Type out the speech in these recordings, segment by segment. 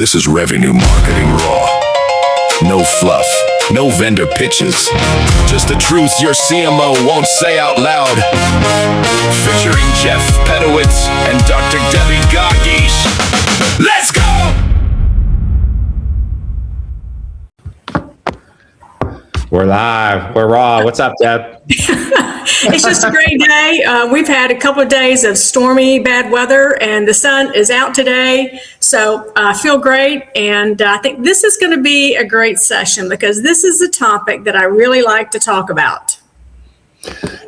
This is revenue marketing raw. No fluff, no vendor pitches. Just the truth your CMO won't say out loud. Featuring Jeff Pedowitz and Dr. Debbie Qaqish. Let's go! We're live. We're raw. What's up, Deb? It's just a great day. We've had a couple of days of stormy, bad weather, and the sun is out today. So I feel great. And I think this is going to be a great session because this is a topic that I really like to talk about.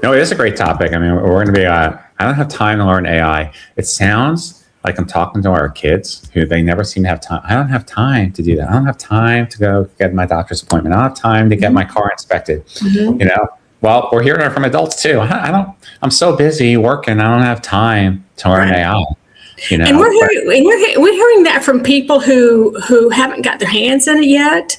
No, it is a great topic. I mean, we're going to be, I don't have time to learn AI. It sounds like I'm talking to our kids who they never seem to have time. I don't have time to do that. I don't have time to go get my doctor's appointment. I don't have time to get my car inspected. You know, well, we're hearing it from adults too. I'm so busy working. I don't have time to learn AI. You know, and we're hearing that from people who haven't got their hands in it yet.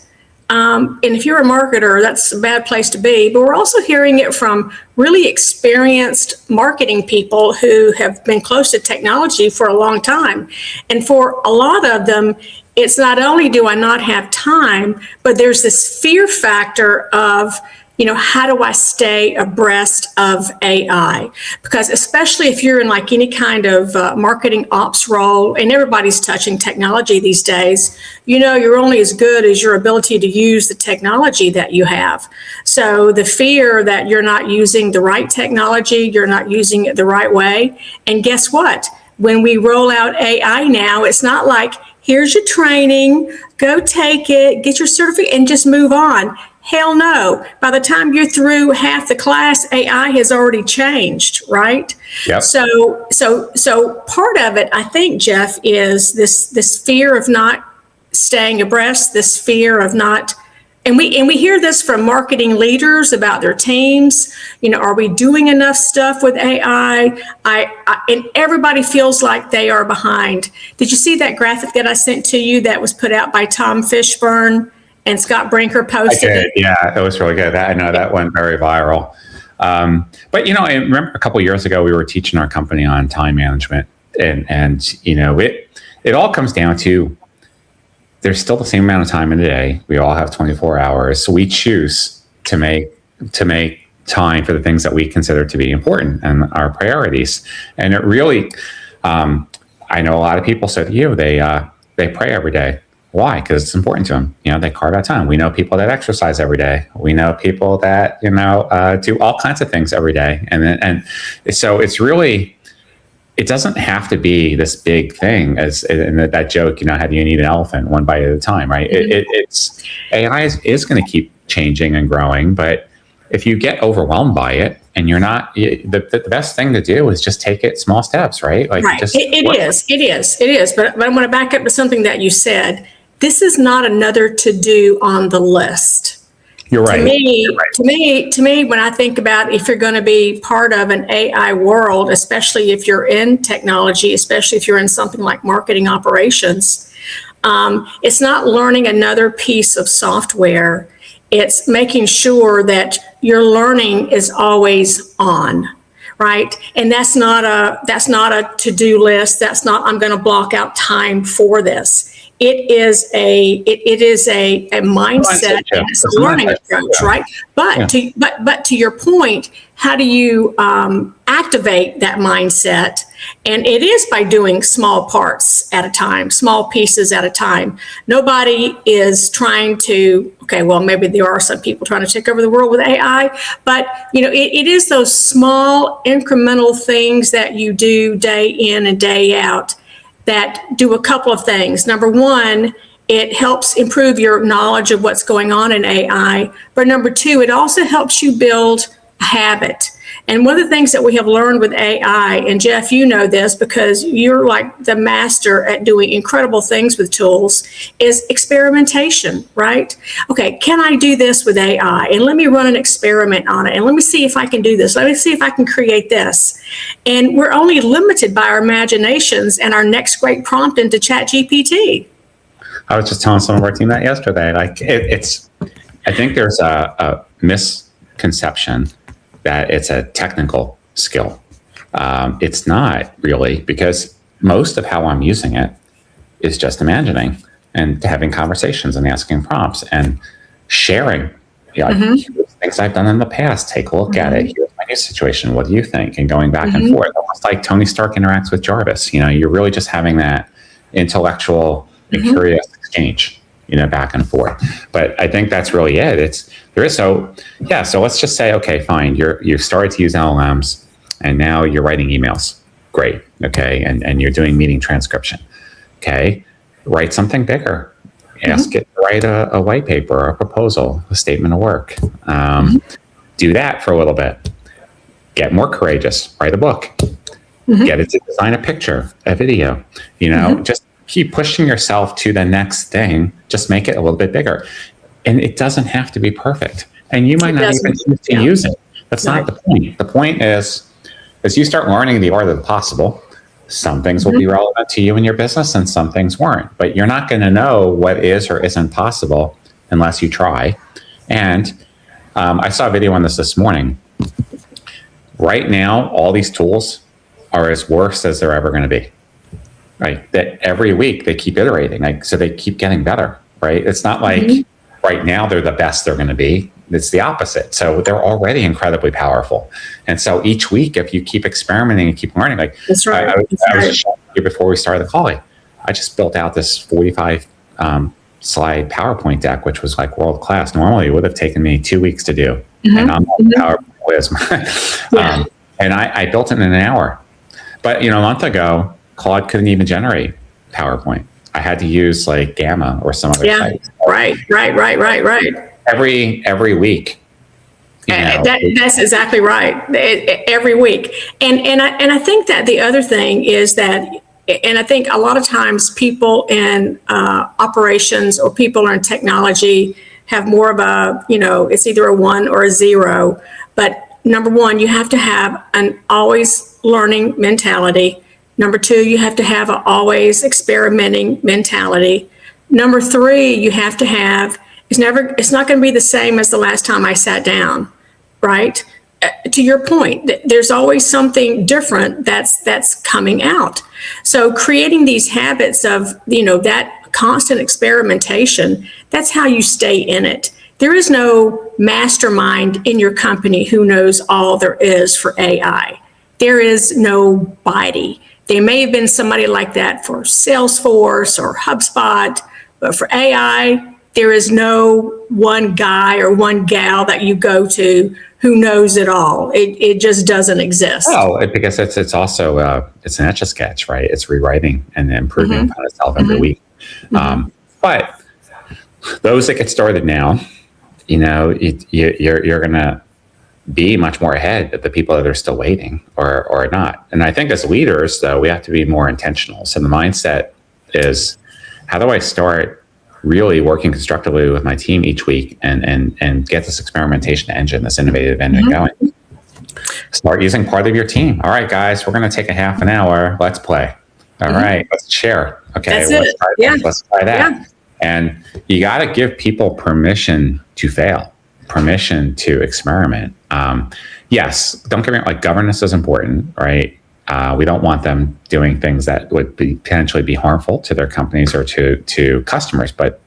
And if you're a marketer, that's a bad place to be. But we're also hearing it from really experienced marketing people who have been close to technology for a long time. And for a lot of them, it's not only do I not have time, but there's this fear factor of, you know, how do I stay abreast of AI? Because especially if you're in like any kind of marketing ops role, and everybody's touching technology these days, you know, you're only as good as your ability to use the technology that you have. So the fear that you're not using the right technology, you're not using it the right way. And guess what? When we roll out AI now, it's not like, here's your training, go take it, get your certificate, and just move on. Hell no. By the time you're through half the class, AI has already changed, right? Yep. So part of it, I think, Jeff, is this fear of not staying abreast, this fear of not, and we hear this from marketing leaders about their teams. You know, are we doing enough stuff with AI? And everybody feels like they are behind. Did you see that graphic that I sent to you that was put out by Tom Fishburne? And Scott Brinker posted it. Yeah, it was really good. I know that went very viral. But, you know, I remember a couple of years ago, we were teaching our company on time management. And you know, it all comes down to there's still the same amount of time in a day. We all have 24 hours. So we choose to make time for the things that we consider to be important and our priorities. And it really, I know a lot of people said to you, they pray every day. Why? Because it's important to them. You know, they carve out time. We know people that exercise every day. We know people that, you know, do all kinds of things every day. And so it's really, it doesn't have to be this big thing as in that joke, you know, how do you need an elephant one bite at a time, right? It's AI is going to keep changing and growing, but if you get overwhelmed by it and you're not, the best thing to do is just take it small steps, right? Like right. Just It is. But I want to back up to something that you said. This is not another to-do on the list. You're right. To me, when I think about if you're going to be part of an AI world, especially if you're in technology, especially if you're in something like marketing operations, it's not learning another piece of software. It's making sure that your learning is always on. Right. And that's not a to-do list. That's not, I'm going to block out time for this. It is a mindset and it's a learning approach, right? But to your point, how do you activate that mindset? And it is by doing small parts at a time, small pieces at a time. Nobody is trying to, okay, well, maybe there are some people trying to take over the world with AI, but you know, it is those small incremental things that you do day in and day out that do a couple of things. Number one, it helps improve your knowledge of what's going on in AI. But number two, it also helps you build a habit. And one of the things that we have learned with AI, and Jeff, you know this because you're like the master at doing incredible things with tools, is experimentation, right? Okay, can I do this with AI? And let me run an experiment on it. And let me see if I can do this. Let me see if I can create this. And we're only limited by our imaginations and our next great prompt into ChatGPT. I was just telling some of our team that yesterday. Like I think there's a misconception that it's a technical skill. It's not really, because most of how I'm using it is just imagining. and having conversations and asking prompts and sharing. Yeah, here's things I've done in the past. Take a look at it. Here's my new situation. What do you think? And going back and forth, almost like Tony Stark interacts with Jarvis. You're really just having that intellectual and curious exchange, back and forth. But I think that's really it. So let's just say, okay, fine. You've started to use LLMs, and now you're writing emails. Great. Okay, and you're doing meeting transcription. Okay, write something bigger. Ask it to write a white paper, a proposal, a statement of work. Do that for a little bit. Get more courageous. Write a book. Get it to design a picture, a video. Just keep pushing yourself to the next thing. Just make it a little bit bigger. And it doesn't have to be perfect. And you might not even choose to use it. That's not the point. The point is, as you start learning the art of the possible, some things will be relevant to you in your business and some things weren't. But you're not going to know what is or isn't possible unless you try. And I saw a video on this morning. Right now, all these tools are as worse as they're ever going to be. Right? That every week they keep iterating. So they keep getting better. Right? It's not like right now they're the best they're going to be. It's the opposite. So they're already incredibly powerful. And so each week, if you keep experimenting and keep learning, like that's right. I was showing you before we started the call, I just built out this 45 slide PowerPoint deck, which was like world class. Normally, it would have taken me 2 weeks to do. And I'm a PowerPoint whiz. And I built it in an hour. But a month ago, Claude couldn't even generate PowerPoint. I had to use like Gamma or some other site. Right. Every week. That's exactly right. Every week. And I think that the other thing is that, and I think a lot of times people in operations or people in technology have more of a, it's either a 1 or a 0. But number one, you have to have an always learning mentality. Number 2, you have to have an always experimenting mentality. Number 3, you have to have, it's not going to be the same as the last time I sat down, right? To your point, there's always something different that's coming out. So creating these habits of, that constant experimentation, that's how you stay in it. There is no mastermind in your company who knows all there is for AI. There is nobody. There may have been somebody like that for Salesforce or HubSpot, but for AI, there is no one guy or one gal that you go to who knows it all. It just doesn't exist. Oh, because it's also it's an Etch-a-Sketch, right? It's rewriting and improving upon itself every week. But those that get started now, you're going to be much more ahead of the people that are still waiting or not. And I think as leaders, though, we have to be more intentional. So the mindset is, how do I start really working constructively with my team each week and get this experimentation engine, this innovative engine going? Start using part of your team. All right, guys, we're going to take a half an hour. Let's play. All right, let's share. Okay, let's try that. Yeah. And you got to give people permission to fail, permission to experiment. Yes, don't get me wrong, like governance is important, right? We don't want them doing things that would potentially be harmful to their companies or to customers. But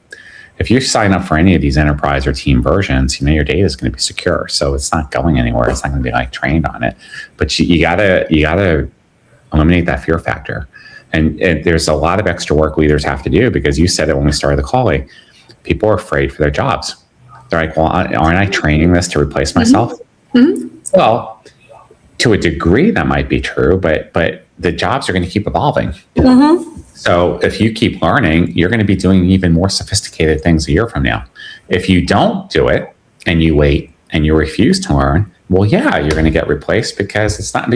if you sign up for any of these enterprise or team versions, your data is going to be secure. So it's not going anywhere. It's not going to be like trained on it. But you gotta eliminate that fear factor. And there's a lot of extra work leaders have to do, because you said it when we started the call, people are afraid for their jobs. They're like, well, aren't I training this to replace myself? Well, to a degree, that might be true, but the jobs are going to keep evolving. So if you keep learning, you're going to be doing even more sophisticated things a year from now. If you don't do it and you wait and you refuse to learn, well, yeah, you're going to get replaced, because it's not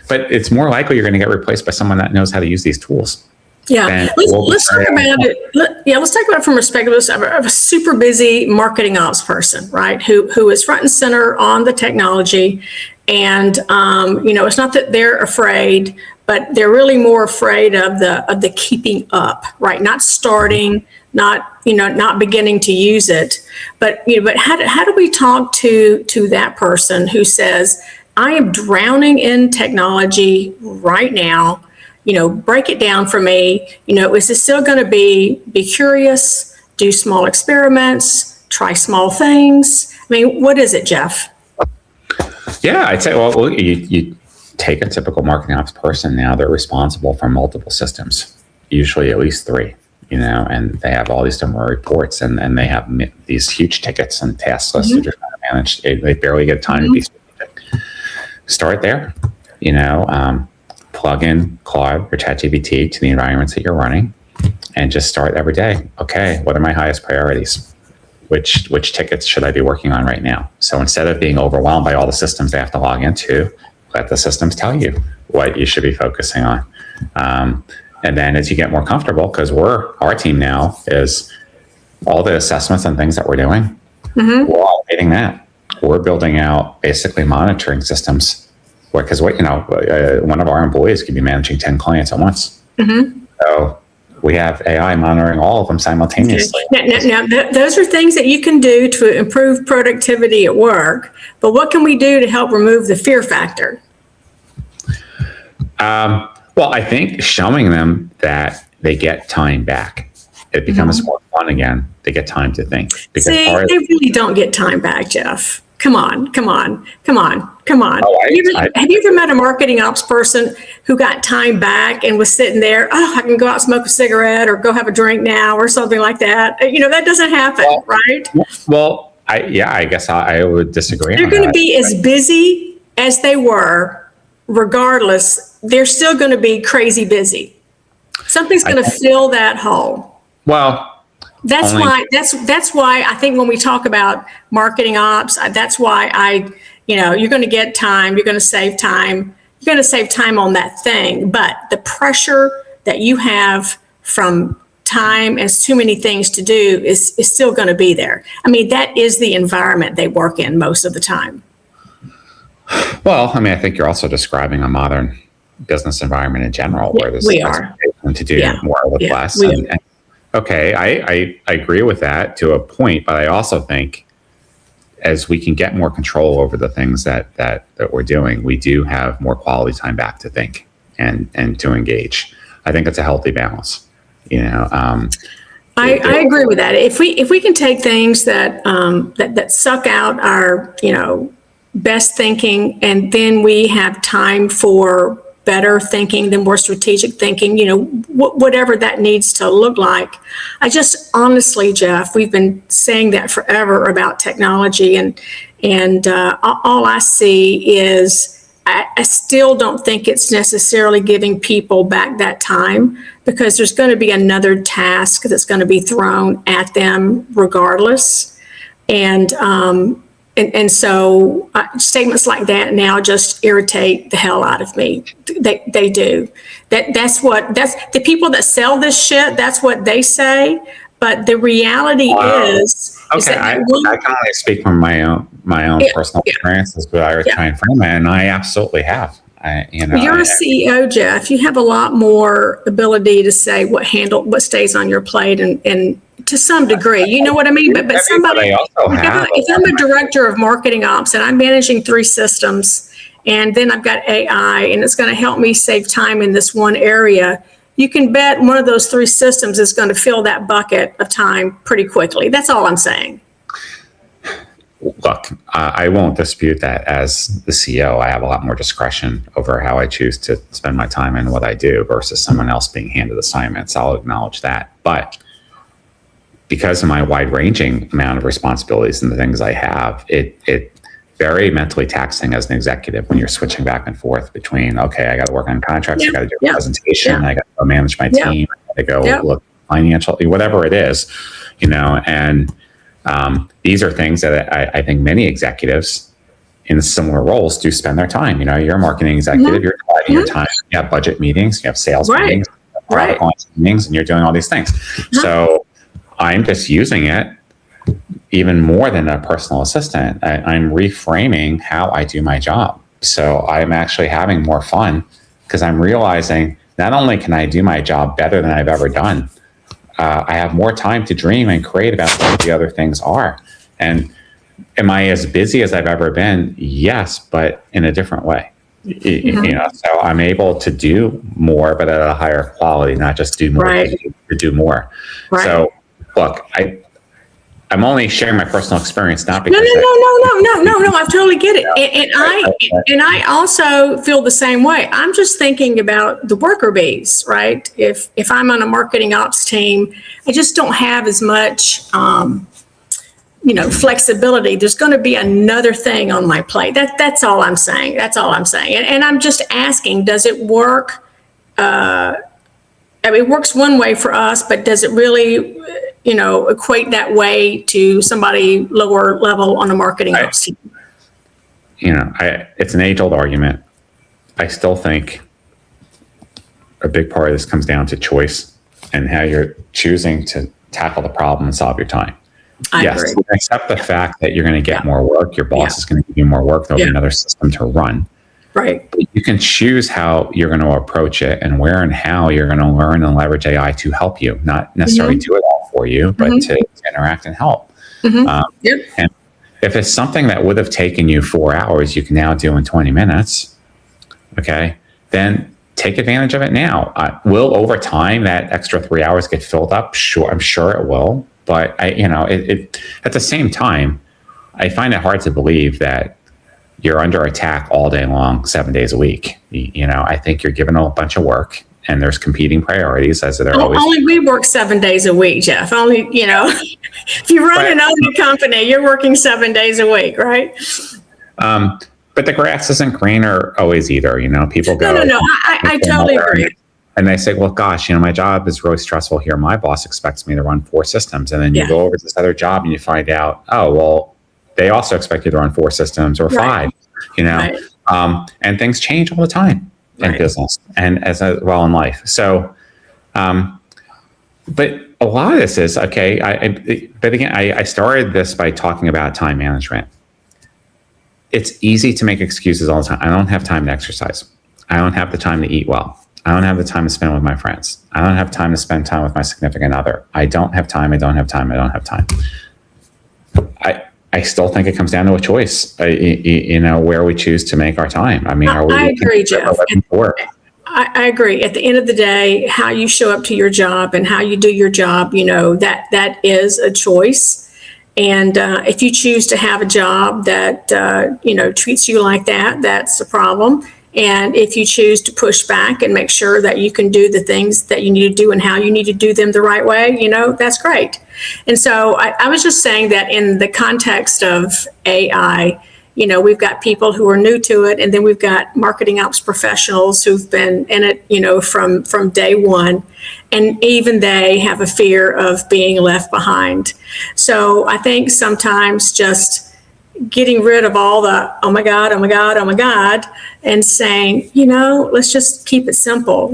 but it's more likely you're going to get replaced by someone that knows how to use these tools. Yeah, let's talk about it. Let's talk about it from a perspective of a super busy marketing ops person, right? Who is front and center on the technology, and it's not that they're afraid, but they're really more afraid of the keeping up, right? Not starting, not beginning to use it, but how do we talk to that person who says, I am drowning in technology right now. break it down for me. Is it still going to be curious, do small experiments, try small things? I mean, what is it, Jeff? Yeah, I'd say, well, you take a typical marketing ops person now, they're responsible for multiple systems, usually at least 3, and they have all these different reports and they have these huge tickets and task lists to manage. They barely get time to be specific. Start there, plug in Claude or ChatGPT to the environments that you're running and just start every day. Okay, what are my highest priorities? Which tickets should I be working on right now? So instead of being overwhelmed by all the systems they have to log into, let the systems tell you what you should be focusing on. And then as you get more comfortable, because our team now is all the assessments and things that we're doing, we're automating that. We're building out basically monitoring systems. Because one of our employees could be managing 10 clients at once. So we have AI monitoring all of them simultaneously. Now, those are things that you can do to improve productivity at work. But what can we do to help remove the fear factor? Well, I think showing them that they get time back. It becomes more fun again. They get time to think. Because they really don't get time back, Jeff. Come on. Oh, Have you ever met a marketing ops person who got time back and was sitting there, I can go out and smoke a cigarette or go have a drink now or something like that? That doesn't happen, right? Well, I guess I would disagree. They're going to be as busy as they were, regardless. They're still going to be crazy busy. Something's going to fill that hole. Well, that's why I think when we talk about marketing ops, that's why you're going to get time, you're going to save time on that thing. But the pressure that you have from time as too many things to do is still going to be there. I mean, that is the environment they work in most of the time. Well, I think you're also describing a modern business environment in general where there's expectation to do more with less. Okay, I agree with that to a point, but I also think as we can get more control over the things that we're doing, we do have more quality time back to think and to engage. I think it's a healthy balance. I agree with that. If we can take things that suck out our best thinking, and then we have time for better thinking, the more strategic thinking, whatever that needs to look like. I just honestly, Jeff, we've been saying that forever about technology, and all I see is I still don't think it's necessarily giving people back that time, because there's going to be another task that's going to be thrown at them regardless. And so statements like that now just irritate the hell out of me. They do. That's the people that sell this shit, that's what they say. But the reality is that I can only speak from my own personal experiences with Irish Time Frame, and I absolutely have. You're a CEO, Jeff. You have a lot more ability to say what stays on your plate, and to some degree, you know what I mean. But somebody, if I'm a director of marketing ops and I'm managing 3 systems, and then I've got AI, and it's going to help me save time in this one area, you can bet one of those 3 systems is going to fill that bucket of time pretty quickly. That's all I'm saying. Look, I won't dispute that as the CEO. I have a lot more discretion over how I choose to spend my time and what I do versus someone else being handed assignments. I'll acknowledge that. But because of my wide-ranging amount of responsibilities and the things I have, it very mentally taxing as an executive when you're switching back and forth between, okay, I got to work on contracts, I got to do a presentation, I got to go manage my team, I got to go look financially, whatever it is, and these are things that I think many executives in similar roles do spend their time. You're a marketing executive, you're dividing your time. You have budget meetings, you have sales meetings, product launch meetings, and you're doing all these things. So I'm just using it even more than a personal assistant. I'm reframing how I do my job. So I'm actually having more fun because I'm realizing not only can I do my job better than I've ever done, I have more time to dream and create about what the other things are. And am I as busy as I've ever been? Yes, but in a different way. So I'm able to do more, but at a higher quality, not just do more to do more. Right. So look, I'm only sharing my personal experience, not because no. I totally get it, and I also feel the same way. I'm just thinking about the worker bees, right? If I'm on a marketing ops team, I just don't have as much, flexibility. There's going to be another thing on my plate. That's all I'm saying. And I'm just asking, does it work? It works one way for us, but does it really, equate that way to somebody lower level on a marketing ops team? It's an age-old argument. I still think a big part of this comes down to choice and how you're choosing to tackle the problem and solve your time. I agree. Accept the fact that you're going to get more work. Your boss is going to give you more work. There'll be another system to run. Right. But you can choose how you're going to approach it and where and how you're going to learn and leverage AI to help you, not necessarily do it all for you, but to interact and help. And if it's something that would have taken you 4 hours, you can now do in 20 minutes. Okay. Then take advantage of it now. Will over time that extra 3 hours get filled up? Sure. I'm sure it will. But at the same time, I find it hard to believe that you're under attack all day long, 7 days a week. I think you're given a bunch of work, and there's competing priorities, as there always. Only we work 7 days a week, Jeff. Only if you run an own company, you're working 7 days a week, right? But the grass isn't greener always either. People go. No. I totally agree. And they say, well, gosh, my job is really stressful here. My boss expects me to run 4 systems. And then you go over to this other job and you find out, oh, well, they also expect you to run 4 systems or 5, and things change all the time in business and as well in life. So, but a lot of this is, but again, I started this by talking about time management. It's easy to make excuses all the time. I don't have time to exercise. I don't have the time to eat well. I don't have the time to spend with my friends. I don't have time to spend time with my significant other. I don't have time. I still think it comes down to a choice, where we choose to make our time. I mean, I agree, Jeff. I agree. At the end of the day, how you show up to your job and how you do your job, that is a choice. And if you choose to have a job that, treats you like that, that's a problem. And if you choose to push back and make sure that you can do the things that you need to do and how you need to do them the right way, that's great. And so I was just saying that in the context of AI, we've got people who are new to it, and then we've got marketing ops professionals who've been in it, from day one, and even they have a fear of being left behind. So I think sometimes just getting rid of all the, oh my God, and saying, let's just keep it simple.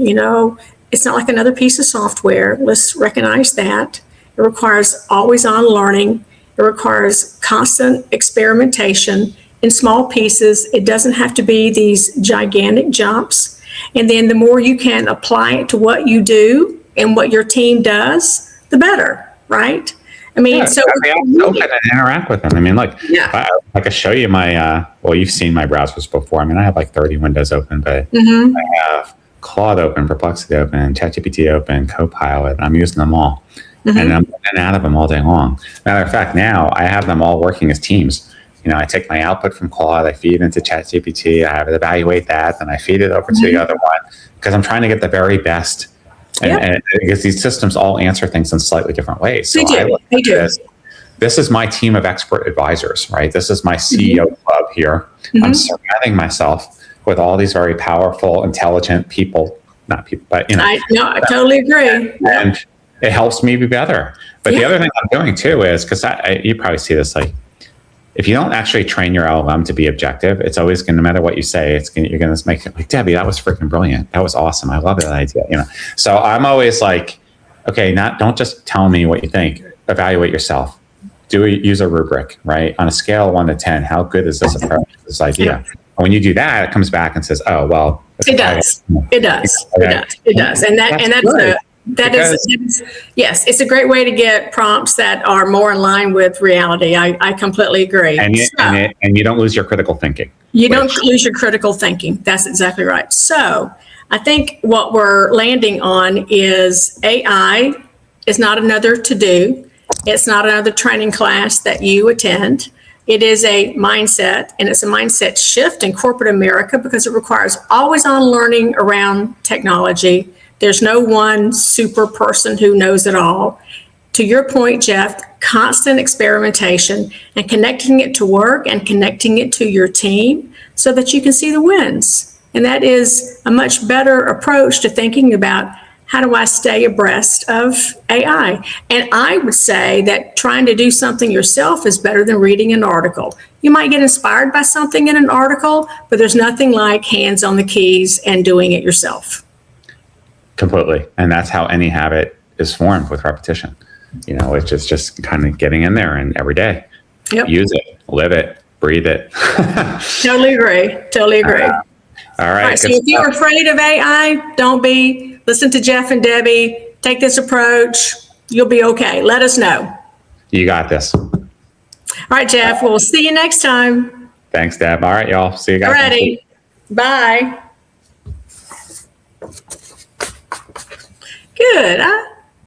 It's not like another piece of software. Let's recognize that. It requires always on learning. It requires constant experimentation in small pieces. It doesn't have to be these gigantic jumps. And then the more you can apply it to what you do and what your team does, the better, right? I mean, so open and interact with them. I mean, look, I can show you my, you've seen my browsers before. I mean, I have like 30 windows open, but I have Claude open, Perplexity open, ChatGPT open, Copilot. I'm using them all. And I'm in and out of them all day long. Matter of fact, now I have them all working as teams. I take my output from Claude, I feed it into ChatGPT, I have it evaluate that, and I feed it over to the other one because I'm trying to get the very best. And because these systems all answer things in slightly different ways. So they do. This is my team of expert advisors, right? This is my CEO club here. I'm surrounding myself with all these very powerful, intelligent people, not people, but I totally agree. And it helps me be better. But the other thing I'm doing too is, because you probably see this, like, if you don't actually train your LLM to be objective, it's always going to, no matter what you say, you're going to make it like, Debbie, that was freaking brilliant. That was awesome. I love that idea. So I'm always like, okay, don't just tell me what you think. Evaluate yourself. Use a rubric, right? On a scale of 1 to 10, how good is this approach, this idea? And when you do that, it comes back and says, oh, well. It does. And Yes, it's a great way to get prompts that are more in line with reality. I completely agree. And you don't lose your critical thinking. You don't lose your critical thinking. That's exactly right. So I think what we're landing on is AI is not another to-do. It's not another training class that you attend. It is a mindset, and it's a mindset shift in corporate America because it requires always on learning around technology. There's no one super person who knows it all. To your point, Jeff, constant experimentation and connecting it to work and connecting it to your team so that you can see the wins. And that is a much better approach to thinking about how do I stay abreast of AI? And I would say that trying to do something yourself is better than reading an article. You might get inspired by something in an article, but there's nothing like hands on the keys and doing it yourself. Completely. And that's how any habit is formed, with repetition. It's just kind of getting in there and every day. Yep. Use it, live it, breathe it. Totally agree. All right. So if you're afraid of AI, don't be. Listen to Jeff and Debbie. Take this approach. You'll be okay. Let us know. You got this. All right, Jeff. We'll see you next time. Thanks, Deb. All right, y'all. See you guys. Alrighty. Bye. Good.